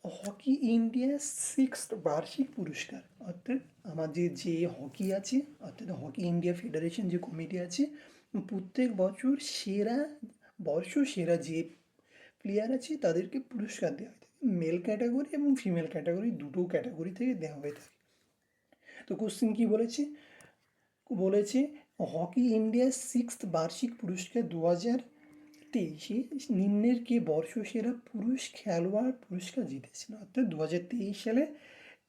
Hockey India sixth বার্ষিক পুরস্কার, অর্থাৎ আমাদের যে হকি আছে, অর্থাৎ হকি ইন্ডিয়া ফেডারেশন যে কমিটি আছে, প্রত্যেক বছর সেরা যে প্লেয়ার আছে তাদেরকে পুরস্কার দেওয়া হয় থাকে। মেল ক্যাটাগরি এবং ফিমেল ক্যাটাগরি দুটো ক্যাটাগরি থেকে দেওয়া হয়ে থাকে। তো কোশ্চেন কী বলেছে? বলেছে হকি ইন্ডিয়া সিক্সথ বার্ষিক পুরস্কার 2023 নিম্নের কে বর্ষসেরা পুরুষ খেলোয়াড় পুরস্কার জিতেছেন, অর্থাৎ 2023 সালে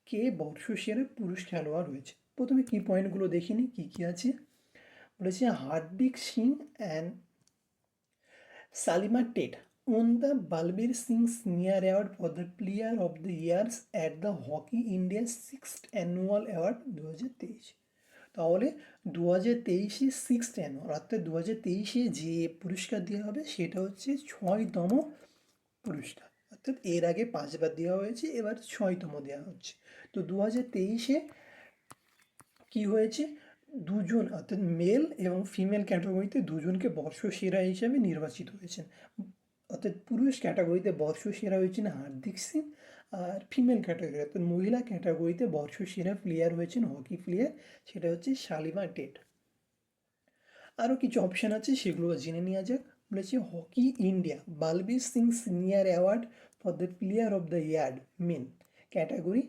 কে বর্ষসেরা পুরুষ খেলোয়াড় হয়েছে। প্রথমে কি পয়েন্টগুলো দেখিনি কি কি আছে। বলেছে Hardik Singh and Salima TET won the Balbir Singh Senior Award for the Player of the Year at the Hockey India 6th Annual Award 2023। তাহলে 2023 সিক্সথ অ্যানুয়াল, অর্থাৎ 2023 যে পুরস্কার দেওয়া হবে সেটা হচ্ছে 6তম পুরস্কার, অর্থাৎ এর আগে 5বার দেওয়া হয়েছে, এবার 6তম দেওয়া হচ্ছে। তো 2023 কি হয়েছে, দুজন অর্থাৎ মেল এবং ফিমেল ক্যাটাগরিতে দুজনকে বর্ষসেরা হিসাবে নির্বাচিত হয়েছেন। অর্থাৎ পুরুষ ক্যাটাগরিতে বর্ষসেরা হয়েছেন হার্দিক সিং, আর ফিমেল ক্যাটাগরি অর্থাৎ মহিলা ক্যাটাগরিতে বর্ষসেরা প্লেয়ার হয়েছেন হকি প্লেয়ার, সেটা হচ্ছে শালিমা টেট। আরও কিছু অপশান আছে সেগুলো জেনে নেওয়া যাক। বলেছে hockey India Balbir Singh senior award for the player of the year men category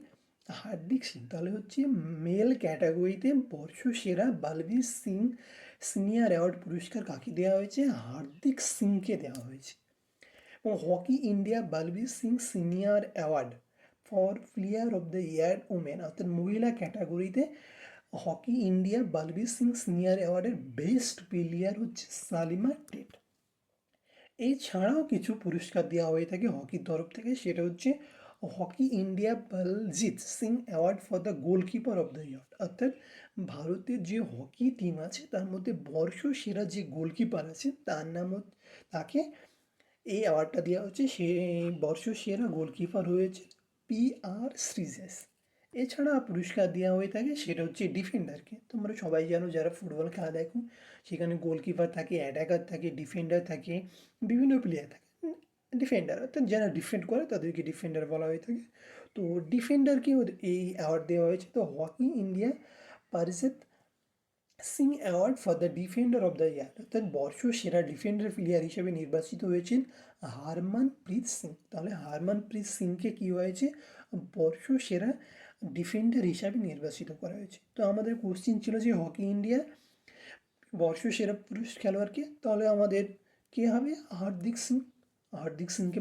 Hardik Singh. তাহলে হচ্ছে মেল ক্যাটাগরিতে বর্ষসেরা বালবীর সিং সিনিয়র অ্যাওয়ার্ড পুরস্কার কাকে দেওয়া হয়েছে? হার্দিক সিংকে দেওয়া হয়েছে। এবং hockey India Balbir Singh senior award for player of the year women, অর্থাৎ মহিলা ক্যাটাগরিতে hockey India Balbir Singh senior অ্যাওয়ার্ডের বেস্ট প্লেয়ার হচ্ছে সালিমা টেট। এছাড়াও কিছু পুরস্কার দেওয়া হয়ে থাকে হকির তরফ থেকে, সেটা হচ্ছে hockey India Baljit Singh award for the goalkeeper of the year, অর্থাৎ ভারতের যে হকি টিম আছে তার মধ্যে বর্ষসেরা যে গোলকিপার আছে তার নাম তাকে এই অ্যাওয়ার্ডটা দেওয়া হচ্ছে। সেই বর্ষসেরা গোলকিপার হয়েছে PR শ্রীজেশ। এছাড়া পুরস্কার দেওয়া হয়ে থাকে সেটা হচ্ছে ডিফেন্ডারকে। তোমরা সবাই জানো যারা ফুটবল খেলা দেখো, সেখানে গোলকিপার থাকে, অ্যাটাকার থাকে, ডিফেন্ডার থাকে, বিভিন্ন প্লেয়ার থাকে। ডিফেন্ডার অর্থাৎ যারা ডিফেন্ড করে তাদেরকে ডিফেন্ডার বলা হয়ে থাকে। তো ডিফেন্ডারকেও এই অ্যাওয়ার্ড দেওয়া হয়েছে। তো hockey India Pargat Singh award for the defender of the year, অর্থাৎ বর্ষসেরা ডিফেন্ডার প্লেয়ার হিসেবে নির্বাচিত হয়েছেন হারমানপ্রীত সিং। তাহলে হারমানপ্রীত সিংকে কী হয়েছে, বর্ষসেরা ডিফেন্ডার হিসাবে নির্বাচিত করা হয়েছে। তো আমাদের কোশ্চিন ছিল যে হকি ইন্ডিয়া বর্ষসেরা পুরুষ খেলোয়াড়কে, তাহলে আমাদের কে হবে? হার্দিক সিং। হার্দিক সিংকে